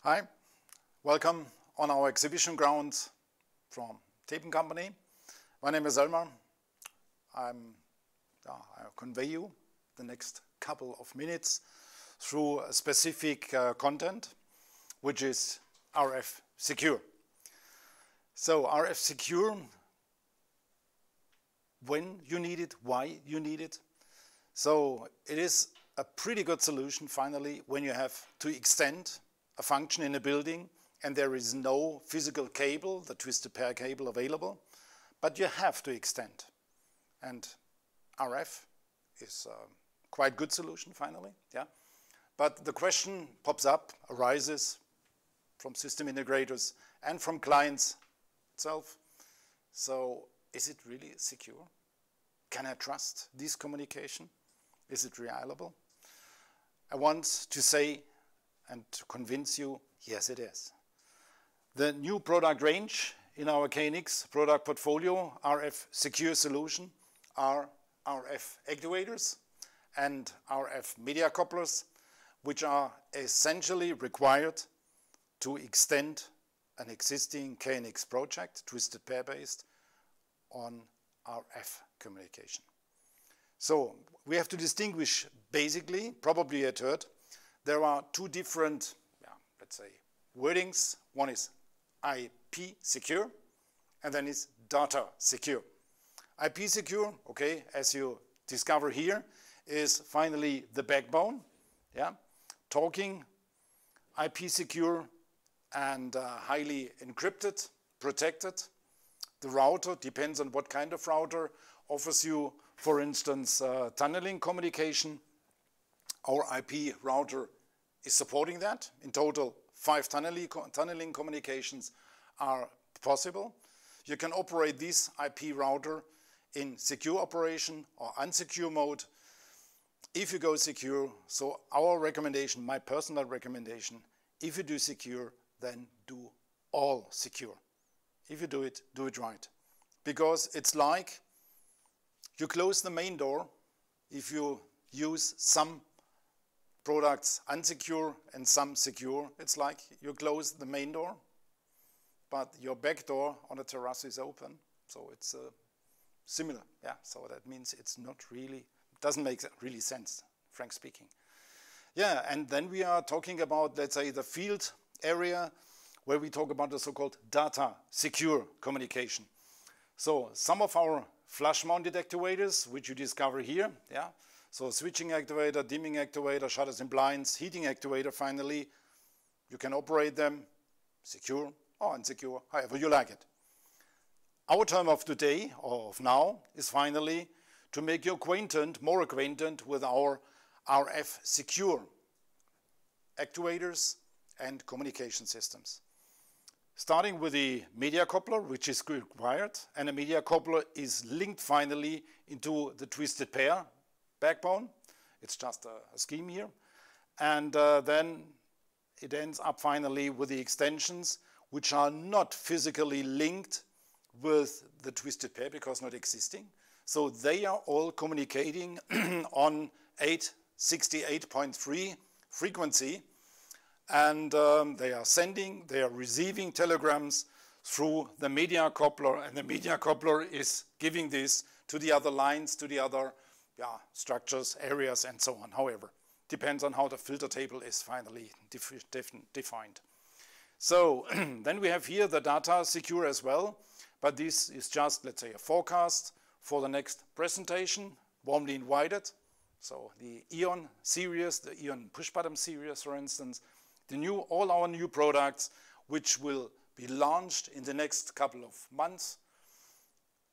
Hi, welcome on our exhibition grounds from Theben company. My name is Elmar. I'll convey you the next couple of minutes through a specific content, which is RF Secure. So RF Secure, when you need it, why you need it. So it is a pretty good solution finally when you have to extend a function in a building and there is no physical cable, the twisted pair cable available, but you have to extend. And RF is a quite good solution finally, yeah. But the question pops up, arises from system integrators and from clients itself. So is it really secure? Can I trust this communication? Is it reliable? I want to say and to convince you, yes it is. The new product range in our KNX product portfolio, RF Secure solution, are RF actuators and RF media couplers, which are essentially required to extend an existing KNX project, twisted pair based, on RF communication. So we have to distinguish basically, probably you had heard, there are two different, let's say, wordings. One is IP secure, and then is data secure. IP secure, okay, as you discover here, is finally the backbone, yeah. Talking IP secure and highly encrypted, protected. The router, depends on what kind of router, offers you, for instance, tunneling communication. Our IP router is supporting that. In total, 5 tunneling communications are possible. You can operate this IP router in secure operation or unsecure mode. If you go secure, so our recommendation, my personal recommendation, if you do secure, then do all secure. If you do it right. Because it's like you close the main door if you use some products unsecure and some secure. It's like you close the main door, but your back door on the terrace is open. So it's similar, yeah. So that means it's not really, doesn't make really sense, frank speaking. Yeah, and then we are talking about, let's say, the field area where we talk about the so-called data secure communication. So some of our flush mounted actuators, which you discover here, yeah. So switching actuator, dimming actuator, shutters and blinds, heating actuator finally, you can operate them secure or unsecure, however you like it. Our term of today, or of now, is finally to make you more acquainted with our RF secure actuators and communication systems. Starting with the media coupler, which is required, and a media coupler is linked finally into the twisted pair backbone. It's just a scheme here. And then it ends up finally with the extensions, which are not physically linked with the twisted pair because not existing. So they are all communicating on 868.3 frequency. And they are sending, they are receiving telegrams through the media coupler, and the media coupler is giving this to the other lines, to the other structures, areas, and so on. However, depends on how the filter table is finally defined. So then we have here the data secure as well, but this is just, let's say, a forecast for the next presentation, warmly invited. So the Eon series, the Eon push button series, for instance, all our new products, which will be launched in the next couple of months,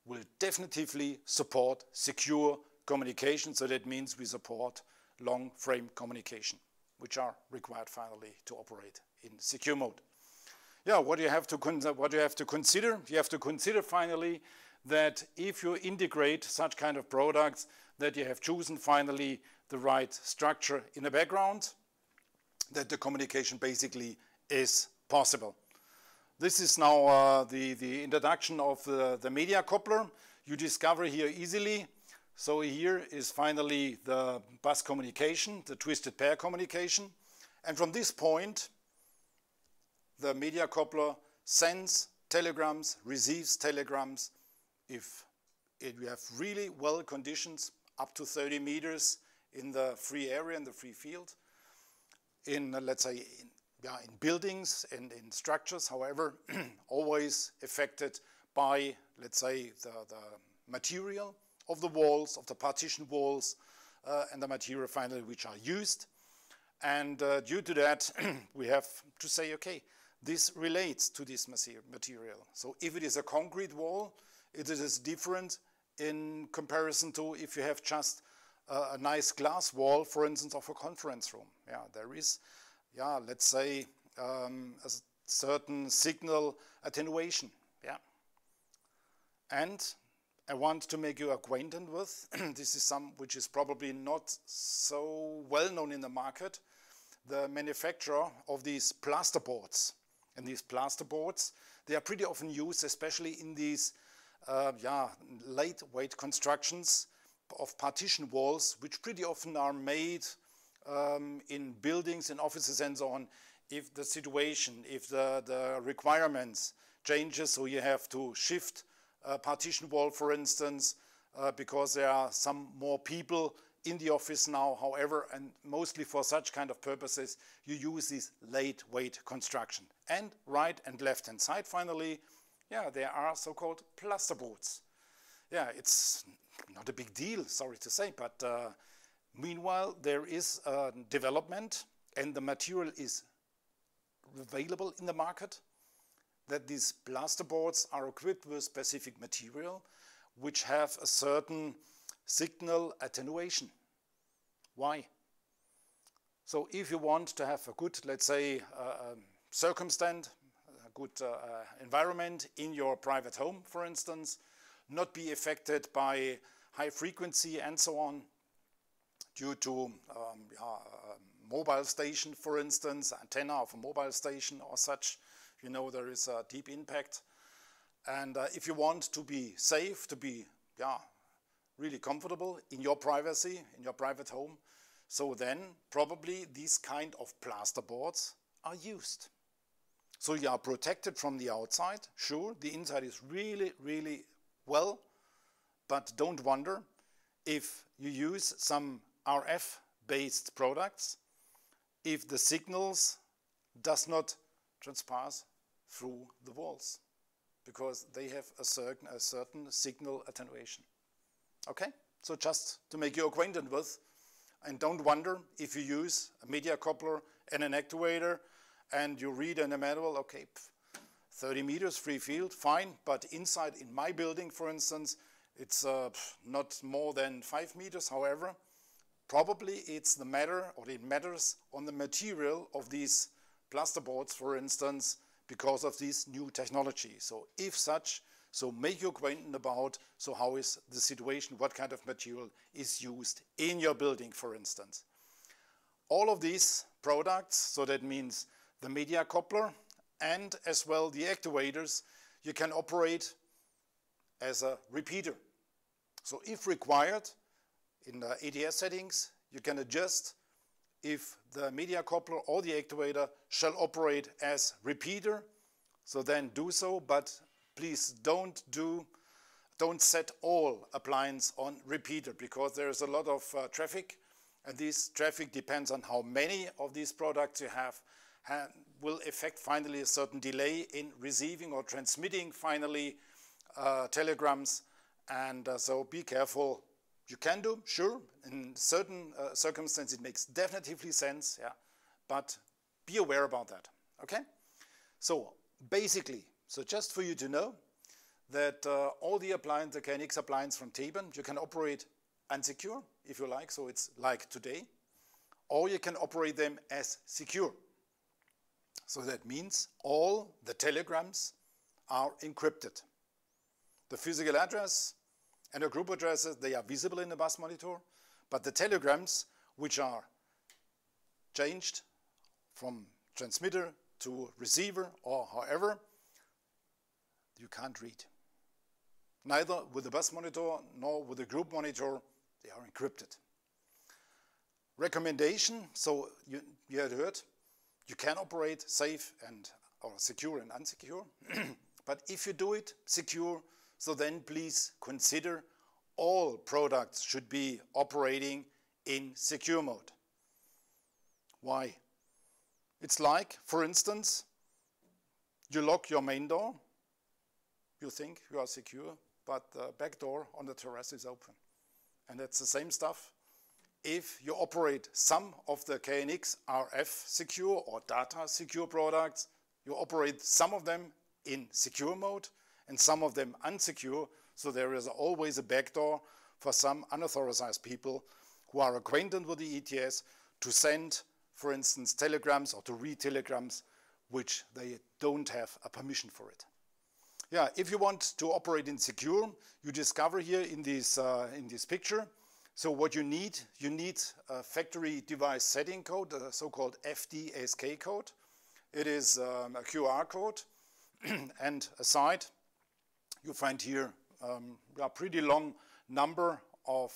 will definitively support secure communication. So that means we support long frame communication, which are required finally to operate in secure mode. Yeah, what do you have to consider? You have to consider finally that if you integrate such kind of products, that you have chosen finally the right structure in the background, that the communication basically is possible. This is now the introduction of the media coupler. You discover here easily. So here is finally the bus communication, the twisted pair communication. And from this point, the media coupler sends telegrams, receives telegrams. If we have really well conditions, up to 30 meters in the free area, in the free field, in let's say in buildings and in structures, however, always affected by, let's say, the material of the walls, of the partition walls, and the material finally which are used. And due to that, we have to say, okay, this relates to this material. So if it is a concrete wall, it is different in comparison to if you have just a nice glass wall, for instance, of a conference room. Yeah, there is, yeah, let's say a certain signal attenuation. Yeah, and I want to make you acquainted with, this is some which is probably not so well known in the market, the manufacturer of these plasterboards. And these plasterboards, they are pretty often used, especially in these lightweight constructions of partition walls, which pretty often are made in buildings, in offices and so on. If the situation, if the requirements changes, so you have to shift a partition wall, for instance, because there are some more people in the office now, however, and mostly for such kind of purposes, you use this lightweight construction. And right and left hand side, finally, yeah, there are so-called plasterboards. Yeah, it's not a big deal, sorry to say, but meanwhile, there is a development and the material is available in the market, that these plasterboards are equipped with specific material which have a certain signal attenuation. Why? So if you want to have a good, let's say, circumstance, a good environment in your private home, for instance, not be affected by high frequency and so on, due to mobile station, for instance, antenna of a mobile station or such, you know, there is a deep impact. And if you want to be safe, to be really comfortable in your privacy, in your private home, so then probably these kind of plasterboards are used. So you are protected from the outside. Sure, the inside is really, really well, but don't wonder if you use some RF-based products, if the signals does not transpass through the walls, because they have a certain signal attenuation. Okay, so just to make you acquainted with, and don't wonder if you use a media coupler and an actuator and you read in the manual, okay, 30 meters free field, fine, but inside in my building, for instance, it's not more than 5 meters. However, probably it's the matter, or it matters on the material of these plasterboards, for instance, because of this new technology. So if such, so make you acquainted about, so how is the situation, what kind of material is used in your building, for instance. All of these products, so that means the media coupler and as well the actuators, you can operate as a repeater. So if required, in the ADS settings, you can adjust if the media coupler or the actuator shall operate as repeater, so then do so, but please don't set all appliances on repeater, because there is a lot of traffic, and this traffic depends on how many of these products you have will affect finally a certain delay in receiving or transmitting finally telegrams, and so be careful. You can do, sure, in certain circumstances it makes definitively sense, yeah, but be aware about that, okay? So basically, so just for you to know that all the appliances, the KNX appliance from Theben, you can operate unsecure if you like, so it's like today, or you can operate them as secure. So that means all the telegrams are encrypted. The physical address and the group addresses, they are visible in the bus monitor, but the telegrams which are changed from transmitter to receiver or however, you can't read. Neither with the bus monitor nor with the group monitor, they are encrypted. Recommendation, so you had heard, you can operate safe and or secure and unsecure. But if you do it secure, so then please consider all products should be operating in secure mode. Why? It's like, for instance, you lock your main door, you think you are secure, but the back door on the terrace is open. And that's the same stuff. If you operate some of the KNX RF secure or data secure products, you operate some of them in secure mode and some of them unsecure, so there is always a backdoor for some unauthorized people who are acquainted with the ETS to send, for instance, telegrams or to read telegrams which they don't have a permission for it. Yeah, if you want to operate in secure, you discover here in this picture. So what you need a factory device setting code, the so-called FDSK code. It is a QR code, and aside you find here a pretty long number of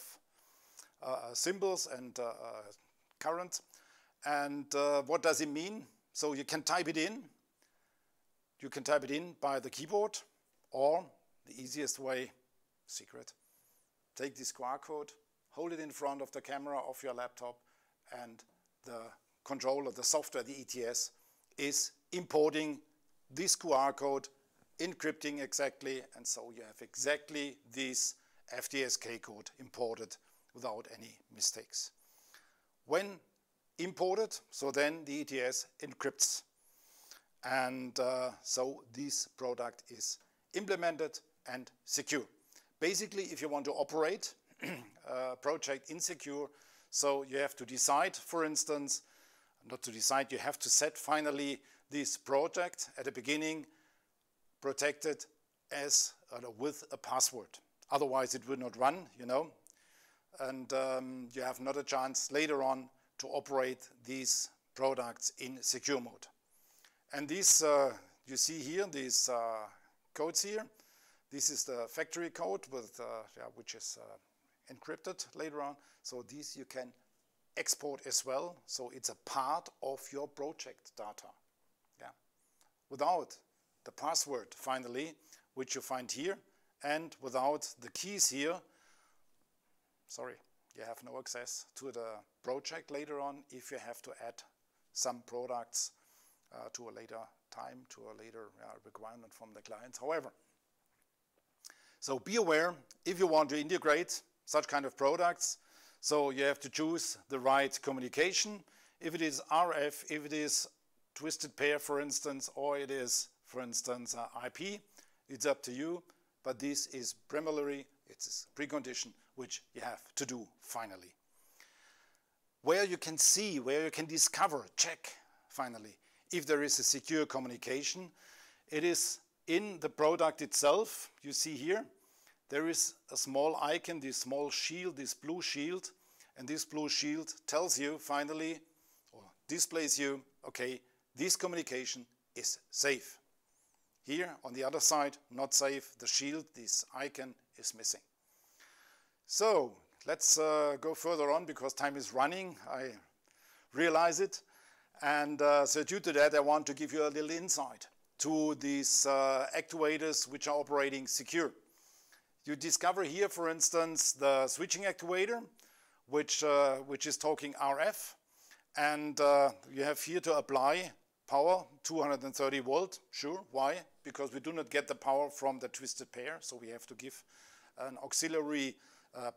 symbols and current. And what does it mean? So you can type it in. You can type it in by the keyboard, or the easiest way, secret. Take this QR code, hold it in front of the camera of your laptop, and the controller, the software, the ETS, is importing this QR code, encrypting exactly, and so you have exactly this FDSK code imported without any mistakes. When imported, so then the ETS encrypts. And so this product is implemented and secure. Basically, if you want to operate a project insecure, so you have to decide, for instance, not to decide, you have to set finally this project at the beginning protected as with a password. Otherwise it will not run, you know, and you have not a chance later on to operate these products in secure mode. And these, you see here, these codes here, this is the factory code with, which is encrypted later on. So these you can export as well. So it's a part of your project data. Yeah. Without the password finally, which you find here, and without the keys here, sorry, you have no access to the project later on if you have to add some products to a later time, to a later requirement from the clients. However, so be aware if you want to integrate such kind of products, so you have to choose the right communication. If it is RF, if it is twisted pair, for instance, or it is, for instance, IP, it's up to you. But this is primarily, it's a precondition which you have to do finally. Where you can see, where you can discover, check finally, if there is a secure communication, it is in the product itself. You see here, there is a small icon, this small shield, this blue shield, and this blue shield tells you finally, or displays you, okay, this communication is safe. Here on the other side, not safe, the shield, this icon is missing. So let's go further on because time is running, I realize it. And so due to that, I want to give you a little insight to these actuators which are operating secure. You discover here, for instance, the switching actuator, which is talking RF. And you have here to apply power, 230 volt, sure, why? Because we do not get the power from the twisted pair, so we have to give an auxiliary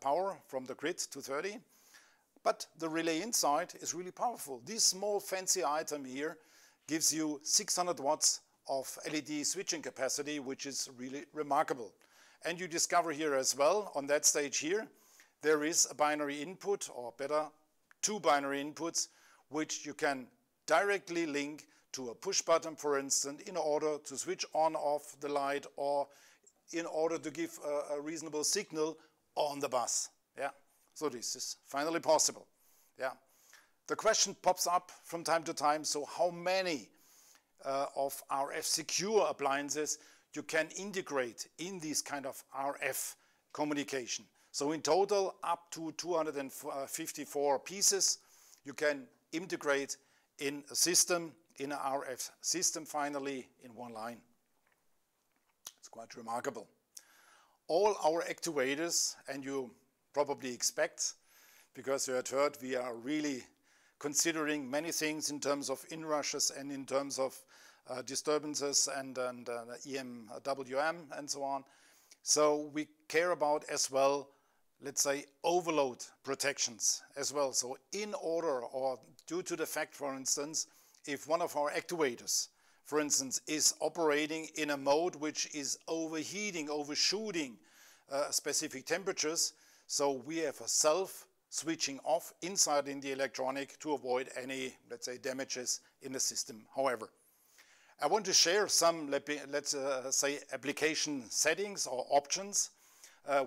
power from the grid, 230. But the relay inside is really powerful. This small fancy item here gives you 600 watts of LED switching capacity, which is really remarkable. And you discover here as well, on that stage here, there is a binary input, or better, two binary inputs, which you can directly link to a push button, for instance, in order to switch on off the light or in order to give a reasonable signal on the bus. Yeah. So this is finally possible. Yeah. The question pops up from time to time, so how many of RF secure appliances you can integrate in this kind of RF communication. So in total, up to 254 pieces you can integrate in a system in an RF system finally in one line. It's quite remarkable. All our actuators, and you probably expect, because you had heard, we are really considering many things in terms of inrushes and in terms of disturbances and EMWM and so on. So we care about as well, let's say, overload protections as well. So in order, or due to the fact, for instance, if one of our actuators, for instance, is operating in a mode which is overheating, overshooting specific temperatures, so we have a self-switching off inside in the electronic to avoid any, let's say, damages in the system. However, I want to share some, let's say, application settings or options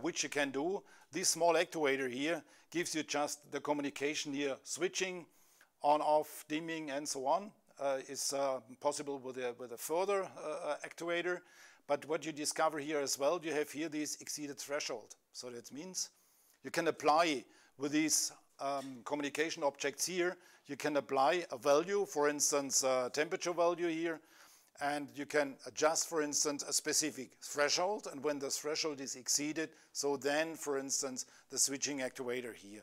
which you can do. This small actuator here gives you just the communication here, switching, on, off, dimming, and so on. Is possible with a further actuator. But what you discover here as well, you have here this exceeded threshold. So that means you can apply with these communication objects here, you can apply a value, for instance, temperature value here, and you can adjust, for instance, a specific threshold, and when the threshold is exceeded, so then, for instance, the switching actuator here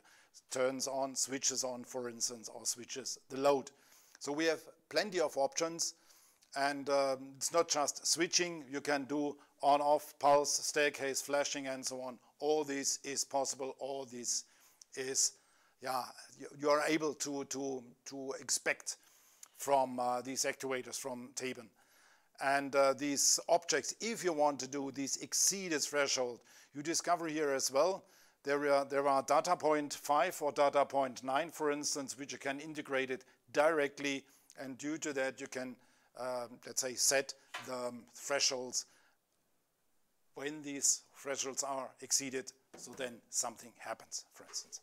turns on, switches on, for instance, or switches the load. So we have plenty of options, and it's not just switching. You can do on-off, pulse, staircase, flashing, and so on. All this is possible. All this is, yeah, you are able to expect from these actuators from Theben. And these objects, if you want to do this exceeded threshold, you discover here as well, there are data point 5 or data point 9, for instance, which you can integrate it directly, and due to that you can, let's say, set the thresholds when these thresholds are exceeded, so then something happens, for instance.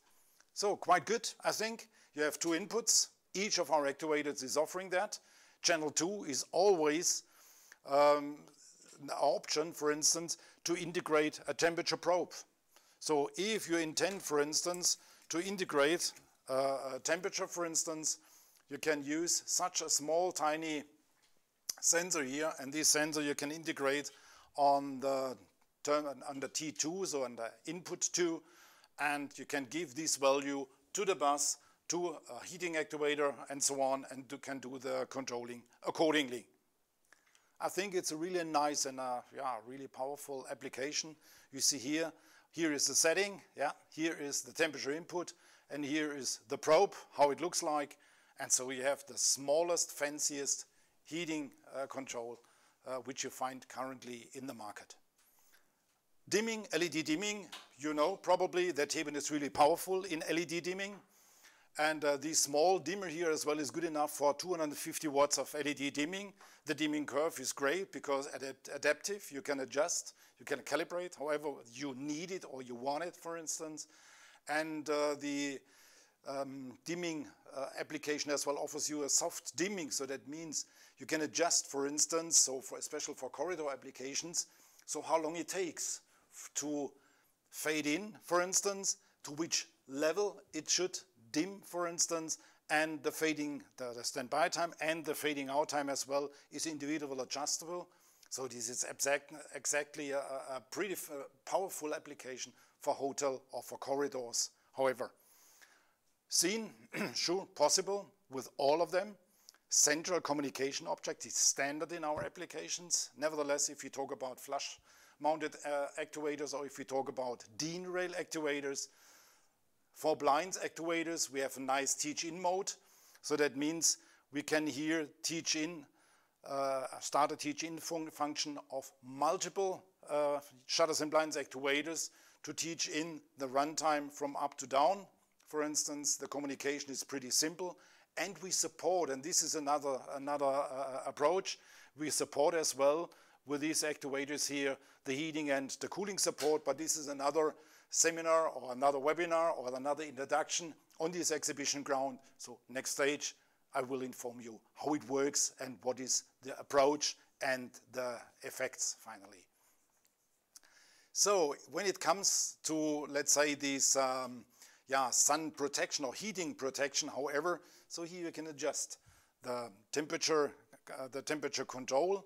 So quite good, I think. You have two inputs. Each of our actuators is offering that. Channel 2 is always an option, for instance, to integrate a temperature probe. So if you intend, for instance, to integrate a temperature, for instance, you can use such a small, tiny sensor here, and this sensor you can integrate on the T2, so on the input 2, and you can give this value to the bus, to a heating actuator, and so on, and you can do the controlling accordingly. I think it's a really nice and yeah, really powerful application. You see here is the setting, yeah, here is the temperature input, and here is the probe, how it looks like. And so you have the smallest, fanciest heating control which you find currently in the market. Dimming, LED dimming, you know probably that Theben is really powerful in LED dimming. And the small dimmer here as well is good enough for 250 watts of LED dimming. The dimming curve is great because adaptive, you can adjust, you can calibrate however you need it or you want it, for instance. And the dimming application as well offers you a soft dimming, so that means you can adjust, for instance, so especially for corridor applications, so how long it takes to fade in, for instance, to which level it should dim, for instance, and the fading, the standby time and the fading out time as well is individually adjustable. So this is exactly a pretty powerful application for hotel or for corridors. However, seen, sure, possible with all of them. Central communication object is standard in our applications. Nevertheless, if you talk about flush mounted actuators, or if we talk about DIN rail actuators, for blinds actuators, we have a nice teach-in mode. So that means we can here teach in, start a teach-in function of multiple shutters and blinds actuators to teach in the runtime from up to down. For instance, the communication is pretty simple, and we support, and this is another approach, we support as well with these actuators here the heating and the cooling support, but this is another seminar or another webinar or another introduction on this exhibition ground. So next stage I will inform you how it works and what is the approach and the effects finally. So when it comes to, let's say, this sun protection or heating protection, however, so here you can adjust the temperature control,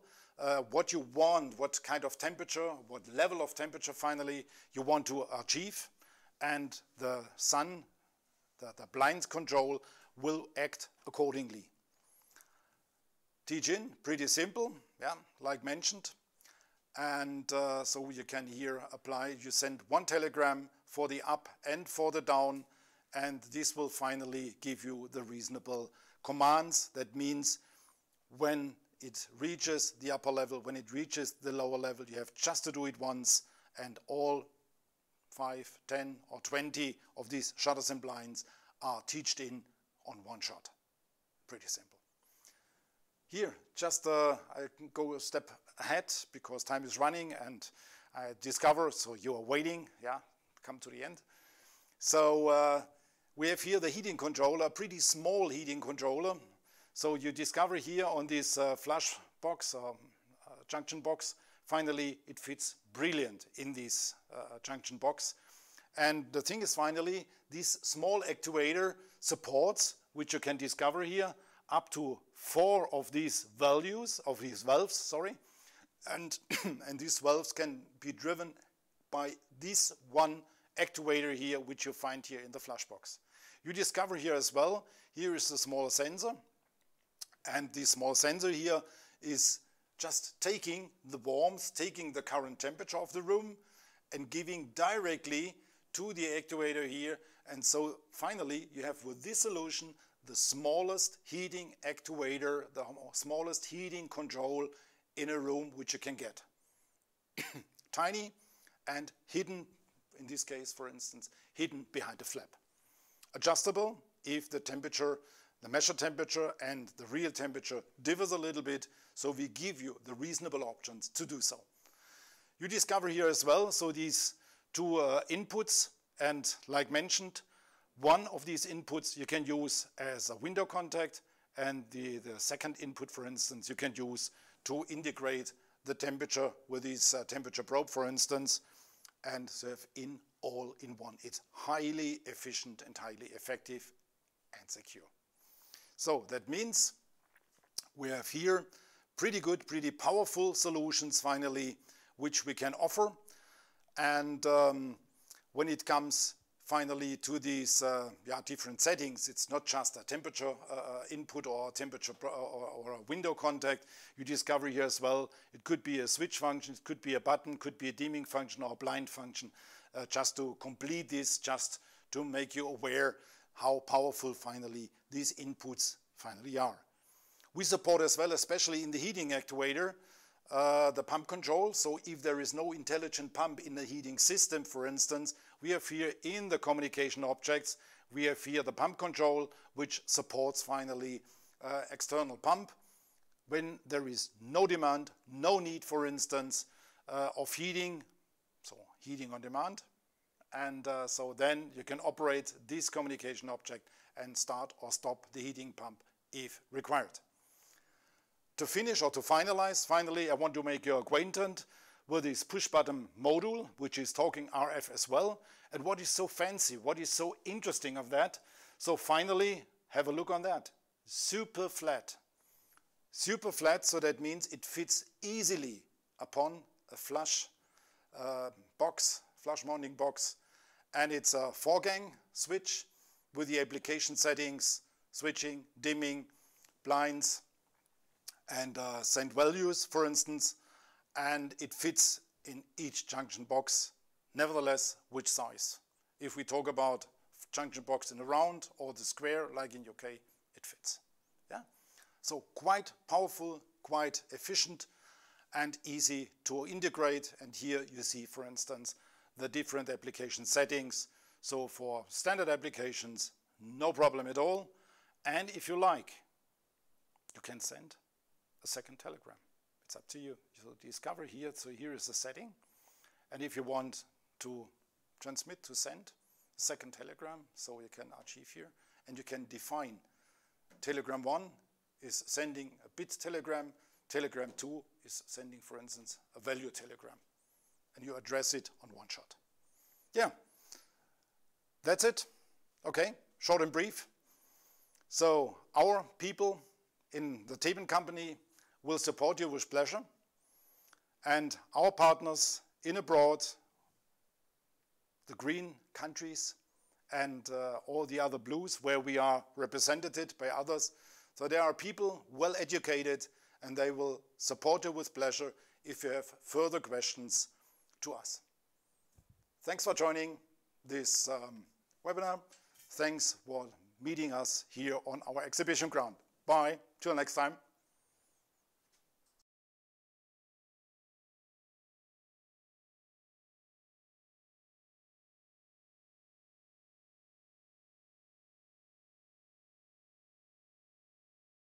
what you want, what kind of temperature, what level of temperature finally you want to achieve, and the sun, the blind control will act accordingly. Teach-in, pretty simple, yeah, like mentioned. And so you can here apply, you send one telegram for the up and for the down, and this will finally give you the reasonable commands. That means when it reaches the upper level, when it reaches the lower level, you have just to do it once, and all 5, 10 or 20 of these shutters and blinds are teached in on one shot. Pretty simple. Here, just I can go a step ahead because time is running and I discover, so you are waiting, yeah, come to the end. So we have here the heating controller, pretty small heating controller. So you discover here on this flash box, junction box, finally it fits brilliant in this junction box. And the thing is finally, this small actuator supports, which you can discover here, up to 4 of these valves, sorry. And, and these valves can be driven by this one actuator here, which you find here in the flash box. You discover here as well, here is a small sensor. And this small sensor here is just taking the warmth, taking the current temperature of the room and giving directly to the actuator here. And so finally you have with this solution the smallest heating actuator, the smallest heating control in a room which you can get. Tiny and hidden, in this case for instance, hidden behind a flap. Adjustable if the temperature, the measured temperature and the real temperature differs a little bit, so we give you the reasonable options to do so. You discover here as well, so these two inputs, and like mentioned, one of these inputs you can use as a window contact, and the second input, for instance, you can use to integrate the temperature with this temperature probe, for instance, and serve in all in one. It's highly efficient and highly effective and secure. So that means we have here pretty good, pretty powerful solutions finally, which we can offer. And when it comes finally to these different settings, it's not just a temperature input or temperature or a window contact. You discover here as well, it could be a switch function, it could be a button, could be a dimming function or a blind function, just to complete this, just to make you aware how powerful finally these inputs finally are. We support as well, especially in the heating actuator, the pump control. So if there is no intelligent pump in the heating system, for instance, we have here in the communication objects, we have here the pump control, which supports finally external pump. When there is no demand, no need, for instance, of heating, so heating on demand, and so then you can operate this communication object and start or stop the heating pump if required. To finish or to finalize, finally I want to make you acquainted with this push button module, which is talking RF as well. And what is so fancy, what is so interesting of that? So finally, have a look on that. Super flat. Super flat, so that means it fits easily upon a flush box, flush mounting box. And it's a 4-gang switch with the application settings, switching, dimming, blinds, and send values, for instance. And it fits in each junction box, nevertheless, which size. If we talk about junction box in a round or the square, like in UK, it fits. Yeah? So quite powerful, quite efficient, and easy to integrate. And here you see, for instance, the different application settings. So for standard applications, no problem at all. And if you like, you can send a second telegram. It's up to you. So discover here, so here is the setting. And if you want to transmit, to send a second telegram, so you can achieve here. And you can define telegram 1 is sending a bit telegram, telegram 2 is sending, for instance, a value telegram. And you address it on one shot. Yeah, that's it. Okay, short and brief. So our people in the Theben company will support you with pleasure. And our partners in abroad, the green countries and all the other blues where we are represented by others. So there are people well educated and they will support you with pleasure if you have further questions to us. Thanks for joining this webinar. Thanks for meeting us here on our exhibition ground. Bye, till next time.